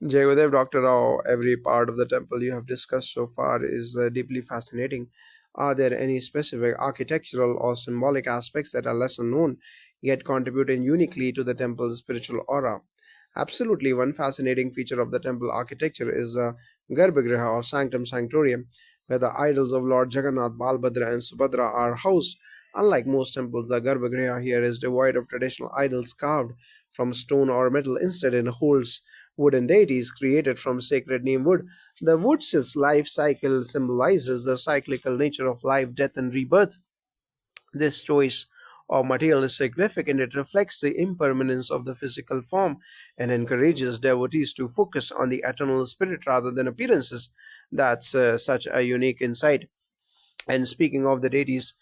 Jagodev, Dr. Rao, every part of the temple you have discussed so far is deeply fascinating. Are there any specific architectural or symbolic aspects that are lesser known yet contributing uniquely to the temple's spiritual aura? Absolutely, one fascinating feature of the temple architecture is the Garbhagriha or Sanctum Sanctorium, where the idols of Lord Jagannath, Balbhadra, and Subhadra are housed. Unlike most temples, the Garbhagriha here is devoid of traditional idols carved from stone or metal. Instead, it holds wooden deities created from sacred neem wood. The wood's life cycle symbolizes the cyclical nature of life, death, and rebirth. This choice of material is significant. It reflects the impermanence of the physical form and encourages devotees to focus on the eternal spirit rather than appearances. That's such a unique insight. And speaking of the deities,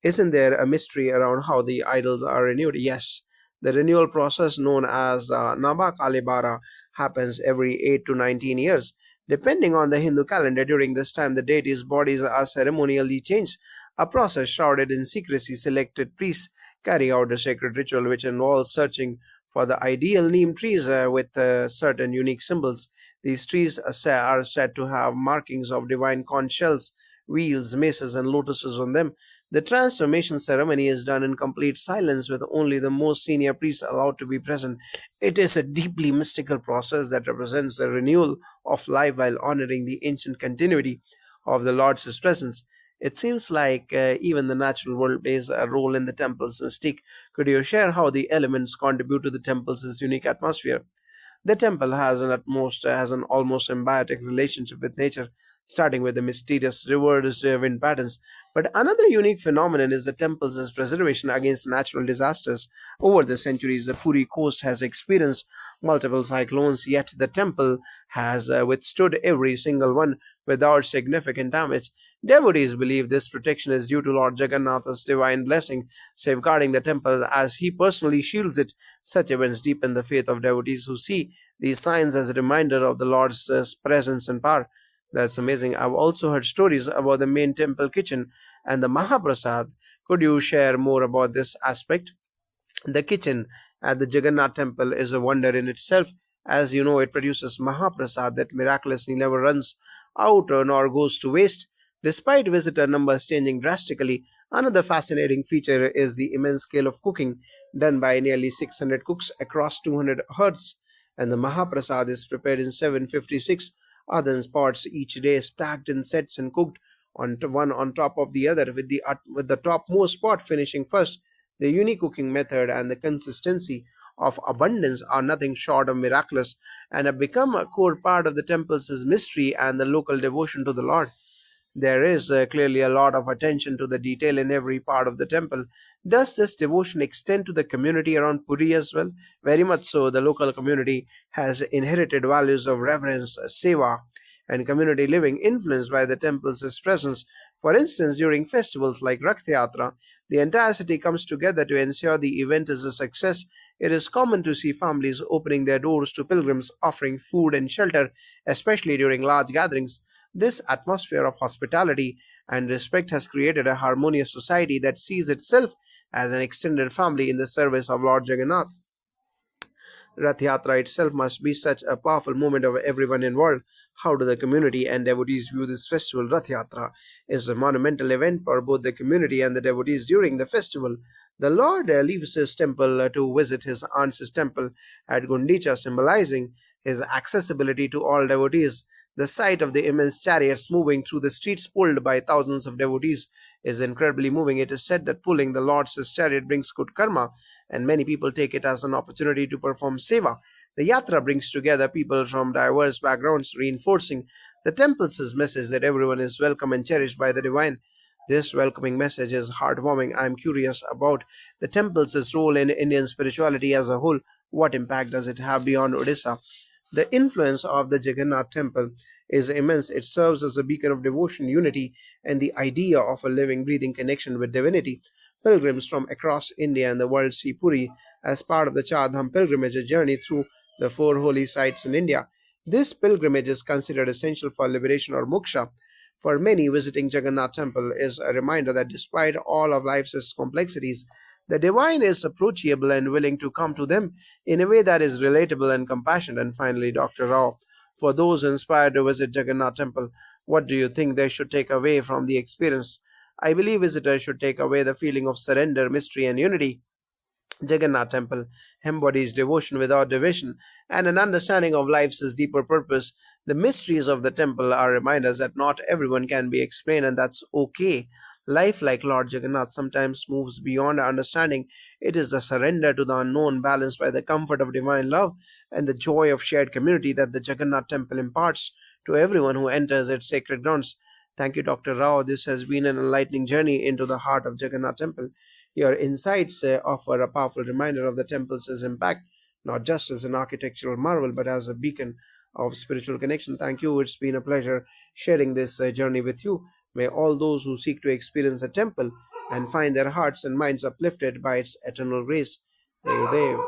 isn't there a mystery around how the idols are renewed? Yes, the renewal process known as the Naba Kalibara happens every 8 to 19 years. Depending on the Hindu calendar, during this time the deities' bodies are ceremonially changed, a process shrouded in secrecy. Selected priests carry out a sacred ritual which involves searching for the ideal neem trees with certain unique symbols. These trees are said to have markings of divine conch shells, wheels, maces, and lotuses on them. The transformation ceremony is done in complete silence with only the most senior priests allowed to be present. It is a deeply mystical process that represents the renewal of life while honoring the ancient continuity of the Lord's presence. It seems like even the natural world plays a role in the temple's mystique. Could you share how the elements contribute to the temple's unique atmosphere? The temple has an almost symbiotic relationship with nature, starting with the mysterious rivers, wind patterns. But another unique phenomenon is the temple's preservation against natural disasters. Over the centuries, the Puri coast has experienced multiple cyclones, yet the temple has withstood every single one without significant damage. Devotees believe this protection is due to Lord Jagannath's divine blessing, safeguarding the temple as he personally shields it. Such events deepen the faith of devotees who see these signs as a reminder of the Lord's presence and power. That's amazing. I've also heard stories about the main temple kitchen and the Mahaprasad. Could you share more about this aspect? The kitchen at the Jagannath temple is a wonder in itself. As you know, it produces Mahaprasad that miraculously never runs out nor goes to waste. Despite visitor numbers changing drastically, another fascinating feature is the immense scale of cooking done by nearly 600 cooks across 200 hearths, and the Mahaprasad is prepared in 756 earthen pots each day, stacked in sets and cooked one on top of the other, with the topmost pot finishing first. The unique cooking method and the consistency of abundance are nothing short of miraculous and have become a core part of the temple's mystery and the local devotion to the Lord. There is clearly a lot of attention to the detail in every part of the temple. Does this devotion extend to the community around Puri as well? Very much so. The local community has inherited values of reverence, seva, and community living influenced by the temple's presence. For instance, during festivals like Rath Yatra, the entire city comes together to ensure the event is a success. It is common to see families opening their doors to pilgrims, offering food and shelter, especially during large gatherings. This atmosphere of hospitality and respect has created a harmonious society that sees itself as an extended family in the service of Lord Jagannath. Rath Yatra itself must be such a powerful moment of everyone involved. How do the community and devotees view this festival? Rath Yatra is a monumental event for both the community and the devotees during the festival. The Lord leaves his temple to visit his aunt's temple at Gundicha, symbolizing his accessibility to all devotees. The sight of the immense chariots moving through the streets pulled by thousands of devotees is incredibly moving. It is said that pulling the Lord's chariot brings good karma, and many people take it as an opportunity to perform seva. The yatra brings together people from diverse backgrounds, reinforcing the temple's message that everyone is welcome and cherished by the divine. This welcoming message is heartwarming. I am curious about the temple's role in Indian spirituality as a whole. What impact does it have beyond Odisha? The influence of the Jagannath temple is immense. It serves as a beacon of devotion, unity, and the idea of a living, breathing connection with divinity. Pilgrims from across India and the world see Puri as part of the Char Dham pilgrimage, a journey through the four holy sites in India. This pilgrimage is considered essential for liberation or moksha. For many, visiting Jagannath temple is a reminder that despite all of life's complexities, the divine is approachable and willing to come to them in a way that is relatable and compassionate. And finally, Dr. Rao, For those inspired to visit Jagannath Temple, what do you think they should take away from the experience? I believe visitors should take away the feeling of surrender, mystery, and unity. Jagannath Temple embodies devotion without division and an understanding of life's deeper purpose. The mysteries of the temple are reminders that not everyone can be explained, and that's okay. Life, like Lord Jagannath, sometimes moves beyond our understanding. It is the surrender to the unknown, balanced by the comfort of divine love and the joy of shared community that the Jagannath Temple imparts to everyone who enters its sacred grounds. Thank you, Dr. Rao. This has been an enlightening journey into the heart of Jagannath Temple. Your insights offer a powerful reminder of the temple's impact, not just as an architectural marvel, but as a beacon of spiritual connection. Thank you. It's been a pleasure sharing this journey with you. May all those who seek to experience the temple and find their hearts and minds uplifted by its eternal grace. Dev Dev.